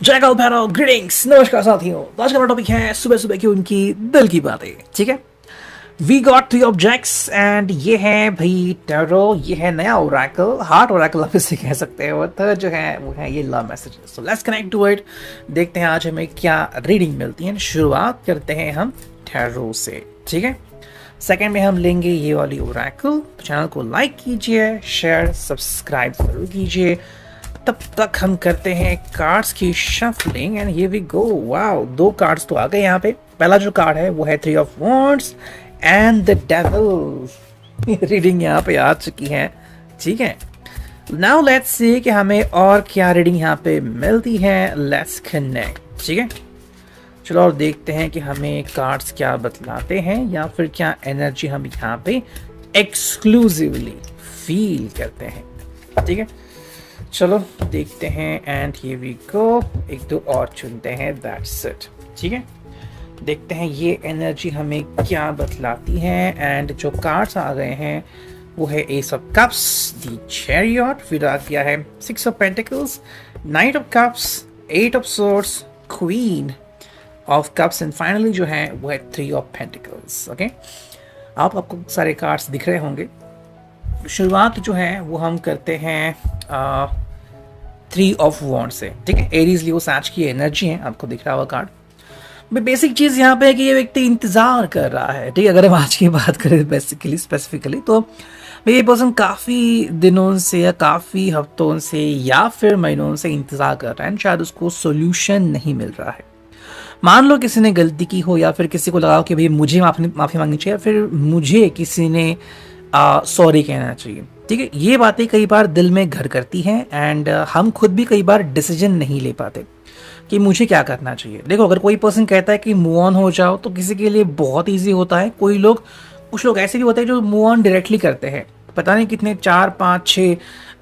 जय गौ भैरव, ग्रीटिंग्स, नमस्कार साथियों। तो आज का हमारा टॉपिक है सुबह सुबह की उनकी दिल की बातें। ठीक है, वी गॉट 3 ऑब्जेक्ट्स एंड ये है भाई टैरो, ये है नया ओरेकल, हार्ट ओरेकल आप इसे कह सकते हो। थर्ड जो है वो है ये love messages. So let's connect to it, देखते हैं आज हमें क्या रीडिंग मिलती है। शुरुआत करते हैं हम टैरो से। ठीक है, सेकेंड में हम लेंगे ये वाली ओरेकल। चैनल को लाइक कीजिए, शेयर सब्सक्राइब जरूर कीजिए। तब तक हम करते हैं कार्ड्स की shuffling and here we go. Wow, 2 cards तो आ गए यहाँ पे। पहला जो कार्ड है वो है 3 of wands and the devil. Reading यहाँ पे आ चुकी है। ठीक है, नाउ लेट्स सी कि हमें और क्या रीडिंग यहाँ पे मिलती है। Let's connect. ठीक है, चलो और देखते हैं कि हमें कार्ड्स क्या बतलाते हैं या फिर क्या एनर्जी हम यहाँ पे एक्सक्लूसिवली फील करते हैं। ठीक है, चलो देखते हैं एंड हियर वी गो। 1-2 और चुनते हैं, दैट्स इट। ठीक है, देखते हैं ये एनर्जी हमें क्या बतलाती है। एंड जो कार्ड्स आ गए हैं वो है S of cups, the chariot, फिर आ गया है 6 of pentacles, 9 of cups, 8 of swords, queen of cups and finally जो है वो है 3 ऑफ पेंटिकल्स। ओके, आपको सारे कार्ड्स दिख रहे होंगे। शुरुआत जो है वो हम करते हैं 3 ऑफ वॉन्ड से। ठीक है, एरीज लियो साच की एनर्जी है, आपको दिख रहा होगा कार्ड। बेसिक चीज यहाँ पे है कि ये व्यक्ति इंतजार कर रहा है। ठीक है, अगर हम आज की बात करें बेसिकली स्पेसिफिकली तो ये पर्सन काफी दिनों से या काफी हफ्तों से या फिर महीनों से इंतजार कर रहा है, शायद उसको सोल्यूशन नहीं मिल रहा है। मान लो किसी ने गलती की हो या फिर किसी को लगा हो कि भाई मुझे माफी मांगनी चाहिए, फिर मुझे किसी ने सॉरी कहना चाहिए। ठीक है, ये बातें कई बार दिल में घर करती हैं एंड हम खुद भी कई बार डिसीजन नहीं ले पाते कि मुझे क्या करना चाहिए। देखो, अगर कोई पर्सन कहता है कि मूव ऑन हो जाओ तो किसी के लिए बहुत ईजी होता है। कुछ लोग ऐसे भी होते हैं जो मूव ऑन डायरेक्टली करते हैं। पता नहीं कितने 4, 5, 6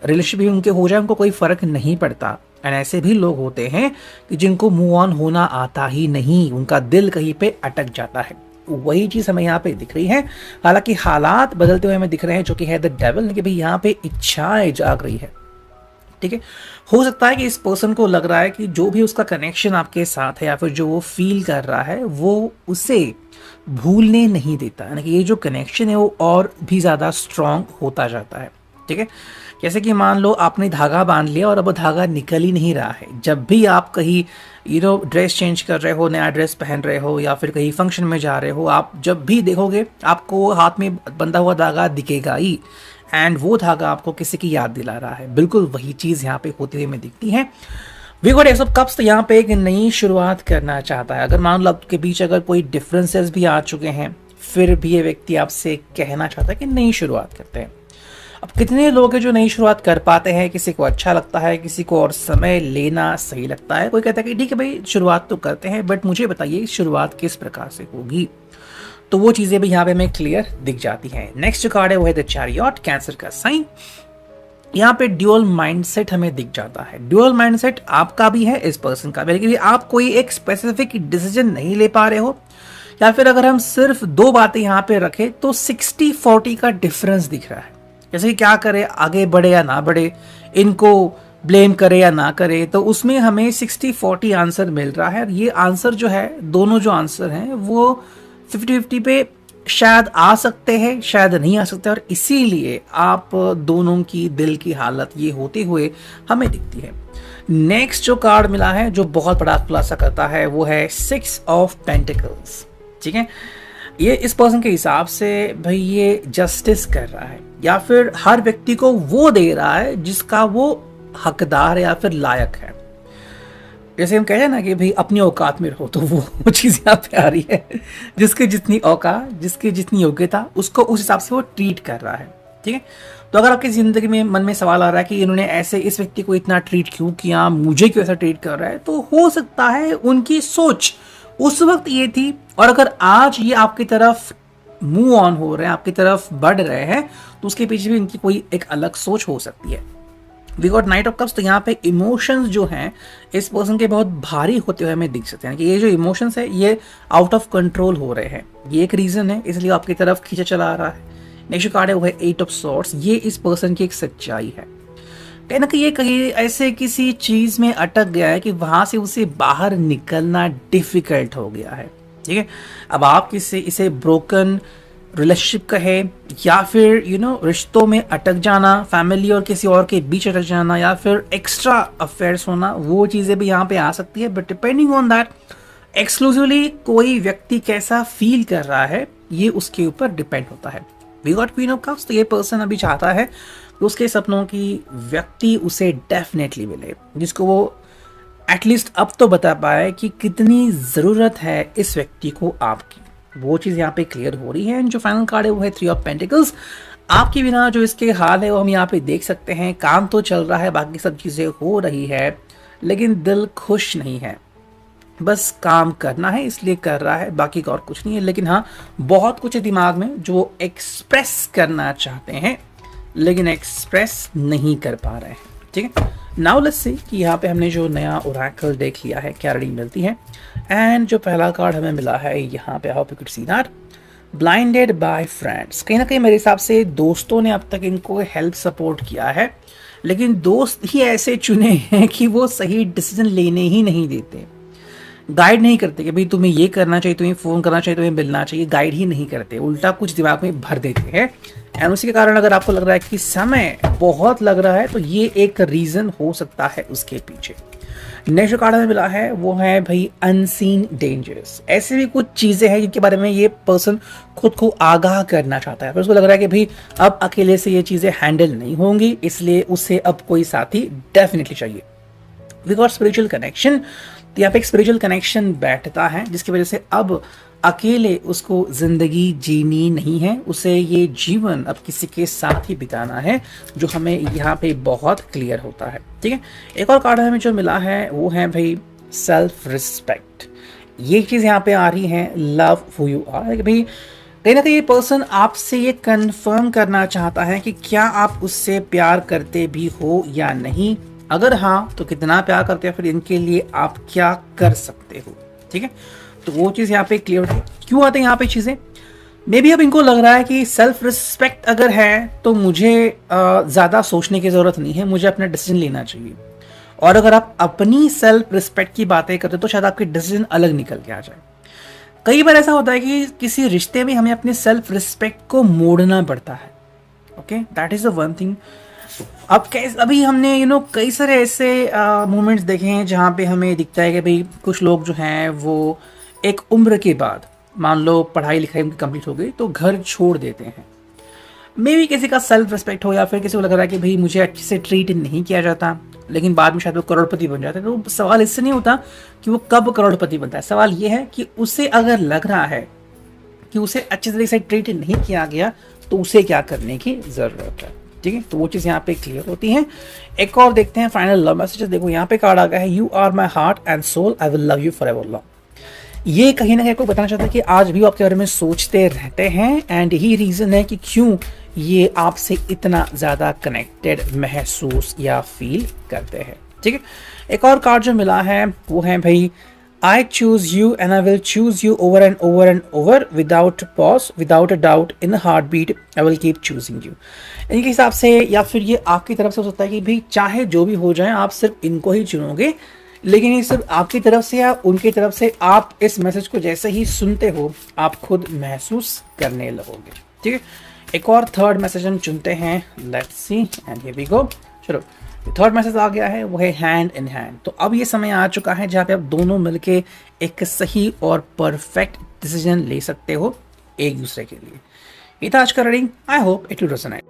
रिलेशनशिप भी उनके हो जाए, उनको कोई फर्क नहीं पड़ता। एंड ऐसे भी लोग होते हैं कि जिनको मूव ऑन होना आता ही नहीं, उनका दिल कहीं पे अटक जाता है। वही चीज हमें यहाँ पे दिख रही है। हालांकि हालात बदलते हुए हमें दिख रहे हैं, जो कि है द डेविल, कि भाई यहाँ पे इच्छाएं जाग रही है। ठीक है, हो सकता है कि इस पर्सन को लग रहा है कि जो भी उसका कनेक्शन आपके साथ है या फिर जो वो फील कर रहा है वो उसे भूलने नहीं देता, यानी कि ये जो कनेक्शन है वो और भी ज्यादा स्ट्रांग होता जाता है। ठीक है, जैसे कि मान लो आपने धागा बांध लिया और अब वो धागा निकल ही नहीं रहा है। जब भी आप कहीं ड्रेस चेंज कर रहे हो, नया ड्रेस पहन रहे हो या फिर कहीं फंक्शन में जा रहे हो, आप जब भी देखोगे आपको हाथ में बंधा हुआ धागा दिखेगा ही एंड वो धागा आपको किसी की याद दिला रहा है। बिल्कुल वही चीज यहाँ पे होती हुई हमें दिखती है। We got ace of cups, तो यहाँ पे एक नई शुरुआत करना चाहता है। अगर मान लो आपके बीच अगर कोई डिफरेंसेस भी आ चुके हैं, फिर भी ये व्यक्ति आपसे कहना चाहता है कि नई शुरुआत करते हैं। अब कितने लोग हैं जो नई शुरुआत कर पाते हैं? किसी को अच्छा लगता है, किसी को और समय लेना सही लगता है। कोई कहता है कि ठीक है भाई शुरुआत तो करते हैं, बट मुझे बताइए शुरुआत किस प्रकार से होगी। तो वो चीजें भी यहाँ पे हमें क्लियर दिख जाती हैं। नेक्स्ट जो कार्ड है वो है द चैरियट, कैंसर का साइन। यहाँ पे ड्यूअल माइंडसेट हमें दिख जाता है। ड्यूअल माइंडसेट आपका भी है, इस पर्सन का भी, लेकिन आप कोई एक स्पेसिफिक डिसीजन नहीं ले पा रहे हो, या फिर अगर हम सिर्फ 2 बातें यहाँ पे रखें तो 60-40 का डिफरेंस दिख रहा है। जैसे कि क्या करे, आगे बढ़े या ना बढ़े, इनको ब्लेम करे या ना करे, तो उसमें हमें 60-40 आंसर मिल रहा है। ये आंसर जो है, दोनों जो आंसर हैं वो 50-50 पे शायद आ सकते हैं, शायद नहीं आ सकते, और इसीलिए आप दोनों की दिल की हालत ये होते हुए हमें दिखती है। नेक्स्ट जो कार्ड मिला है जो बहुत बड़ा खुलासा करता है वो है 6 ऑफ पेंटिकल्स। ठीक है, ये इस पर्सन के हिसाब से भाई ये जस्टिस कर रहा है या फिर हर व्यक्ति को वो दे रहा है जिसका वो हकदार है या फिर लायक है। जैसे हम कहते हैं ना कि भाई अपनी औकात में रहो, तो वो चीज यहाँ पे आ रही है। जिसके जितनी औकात, जिसकी जितनी योग्यता, उसको उस हिसाब से वो ट्रीट कर रहा है। ठीक है, तो अगर आपकी जिंदगी में मन में सवाल आ रहा है कि इन्होंने ऐसे इस व्यक्ति को इतना ट्रीट क्यों किया, मुझे क्यों ऐसा ट्रीट कर रहा है, तो हो सकता है उनकी सोच उस वक्त ये थी, और अगर आज ये आपकी तरफ मूव ऑन हो रहे हैं, आपकी तरफ बढ़ रहे हैं, तो उसके पीछे भी इनकी कोई एक अलग सोच हो सकती है। We got knight of cups, तो यहाँ पे इमोशंस जो हैं इस पर्सन के बहुत भारी होते हुए हमें दिख सकते हैं कि ये जो इमोशंस है ये आउट ऑफ कंट्रोल हो रहे हैं। ये एक रीजन है, इसलिए आपकी तरफ खींचा चला आ रहा है। नेक्स्ट कार्ड है वो है 8 ऑफ सॉर्ड्स। ये इस पर्सन की एक सच्चाई है। कहीं ना कहीं ये कहीं ऐसे किसी चीज में अटक गया है कि वहां से उसे बाहर निकलना डिफिकल्ट हो गया है। ठीक है, अब आप किसी इसे ब्रोकन रिलेशनशिप कहे या फिर रिश्तों में अटक जाना, फैमिली और किसी और के बीच अटक जाना, या फिर एक्स्ट्रा अफेयर्स होना, वो चीज़ें भी यहाँ पे आ सकती है। But depending on that exclusively कोई व्यक्ति कैसा फील कर रहा है ये उसके ऊपर डिपेंड होता है। We got queen of cups, तो ये पर्सन अभी चाहता है कि उसके सपनों की व्यक्ति उसे डेफिनेटली मिले, जिसको वो एटलीस्ट अब तो बता पाए कि कितनी ज़रूरत है इस व्यक्ति को आपकी। वो चीज़ यहाँ पे क्लियर हो रही है। एंड जो फाइनल कार्ड है वो है 3 ऑफ पेंटिकल्स। आपके बिना जो इसके हाल है वो हम यहाँ पे देख सकते हैं। काम तो चल रहा है, बाकी सब चीज़ें हो रही है, लेकिन दिल खुश नहीं है। बस काम करना है इसलिए कर रहा है, बाकी और कुछ नहीं है। लेकिन हाँ, बहुत कुछ है दिमाग में जो एक्सप्रेस करना चाहते हैं लेकिन एक्सप्रेस नहीं कर पा रहे हैं। ठीक है, नाउ लेट्स सी कि यहाँ पे हमने जो नया ओरेकल देख लिया है क्या रीडिंग मिलती है। एंड जो पहला कार्ड हमें मिला है यहाँ पे, how you could see that, blinded bye friends. कहीं ना कहीं मेरे हिसाब से दोस्तों ने अब तक इनको हेल्प सपोर्ट किया है, लेकिन दोस्त ही ऐसे चुने हैं कि वो सही डिसीजन लेने ही नहीं देते, गाइड नहीं करते कि भाई तुम्हें ये करना चाहिए, तुम्हें फ़ोन करना चाहिए, तुम्हें मिलना चाहिए, गाइड ही नहीं करते, उल्टा कुछ दिमाग में भर देते हैं। एंड उसी के कारण अगर आपको लग रहा है कि समय बहुत लग रहा है तो ये एक रीज़न हो सकता है उसके पीछे। नेक्स्ट कार्ड हमें मिला है वो है भाई अनसीन डेंजर्स। ऐसे भी कुछ चीज़ें हैं जिनके बारे में ये पर्सन खुद को आगाह करना चाहता है, पर उसको लग रहा है कि भाई अब अकेले से ये चीज़ें हैंडल नहीं होंगी, इसलिए उसे अब कोई साथी डेफिनेटली चाहिए। वी गॉट स्पिरिचुअल कनेक्शन, तो यहाँ पे एक स्पिरिचुअल कनेक्शन बैठता है जिसकी वजह से अब अकेले उसको जिंदगी जीनी नहीं है, उसे ये जीवन अब किसी के साथ ही बिताना है, जो हमें यहाँ पे बहुत क्लियर होता है। ठीक है, एक और कार्ड हमें जो मिला है वो है भाई सेल्फ रिस्पेक्ट। ये चीज़ यहाँ पे आ रही है लव हू यू आर। भाई कहीं ना कहीं ये पर्सन आपसे ये कंफर्म करना चाहता है कि क्या आप उससे प्यार करते भी हो या नहीं, अगर हाँ तो कितना प्यार करते हैं, फिर इनके लिए आप क्या कर सकते हो। ठीक है, तो वो चीज़ यहाँ पे क्लियर है। क्यों आते हैं यहाँ पे चीज़ें, मे बी अब इनको लग रहा है कि सेल्फ रिस्पेक्ट अगर है तो मुझे ज़्यादा सोचने की ज़रूरत नहीं है, मुझे अपना डिसीजन लेना चाहिए। और अगर आप अपनी सेल्फ रिस्पेक्ट की बातें करते तो शायद आपके डिसीजन अलग निकल के आ जाए। कई बार ऐसा होता है कि किसी रिश्ते में हमें अपने सेल्फ रिस्पेक्ट को मोड़ना पड़ता है। Okay, that is the one thing. अब कैसे, अभी हमने कई सारे ऐसे मोमेंट्स देखे हैं जहाँ पे हमें दिखता है कि भाई कुछ लोग जो हैं वो एक उम्र के बाद, मान लो पढ़ाई लिखाई उनकी कंप्लीट हो गई तो घर छोड़ देते हैं। मे भी किसी का सेल्फ रिस्पेक्ट हो या फिर किसी को लग रहा है कि भाई मुझे अच्छे से ट्रीट नहीं किया जाता, लेकिन बाद में शायद वो करोड़पति बन जाता है। तो सवाल इससे नहीं होता कि वो कब करोड़पति बनता है, सवाल ये है कि उसे अगर लग रहा है कि उसे अच्छे तरीके से ट्रीट नहीं किया गया तो उसे क्या करने की ज़रूरत है। ठीक है, तो वो चीज़ यहाँ पे क्लियर होती है। एक और देखते हैं फाइनल लव मैसेजेस। देखो यहाँ पे कार्ड आ गया है, you are my heart and soul, I will love you forever love. ये कहीं ना कहीं को बताना चाहता है कि आज भी वो आपके बारे में सोचते रहते हैं, एंड यही रीज़न है कि क्यों ये आपसे इतना ज़्यादा कनेक्टेड महसूस या फील करते हैं। ठीक है, एक और कार्ड जो मिला है वो है भाई I choose you and I will choose you over and over and over without pause, without a doubt, in a heartbeat, I will keep choosing you। इनके हिसाब से या फिर ये आपकी तरफ से हो सकता है कि भाई चाहे जो भी हो जाए आप सिर्फ इनको ही चुनोगे, लेकिन ये सिर्फ आपकी तरफ से या उनकी तरफ से आप इस मैसेज को जैसे ही सुनते हो आप खुद महसूस करने लगोगे। ठीक है, एक और थर्ड मैसेज हम चुनते हैं, let's see and here we go. चलो, थर्ड मैसेज आ गया है वो है हैंड इन हैंड। तो अब ये समय आ चुका है जहाँ पे आप दोनों मिलके एक सही और परफेक्ट डिसीजन ले सकते हो एक दूसरे के लिए। ये था आज का reading, I hope it will resonate.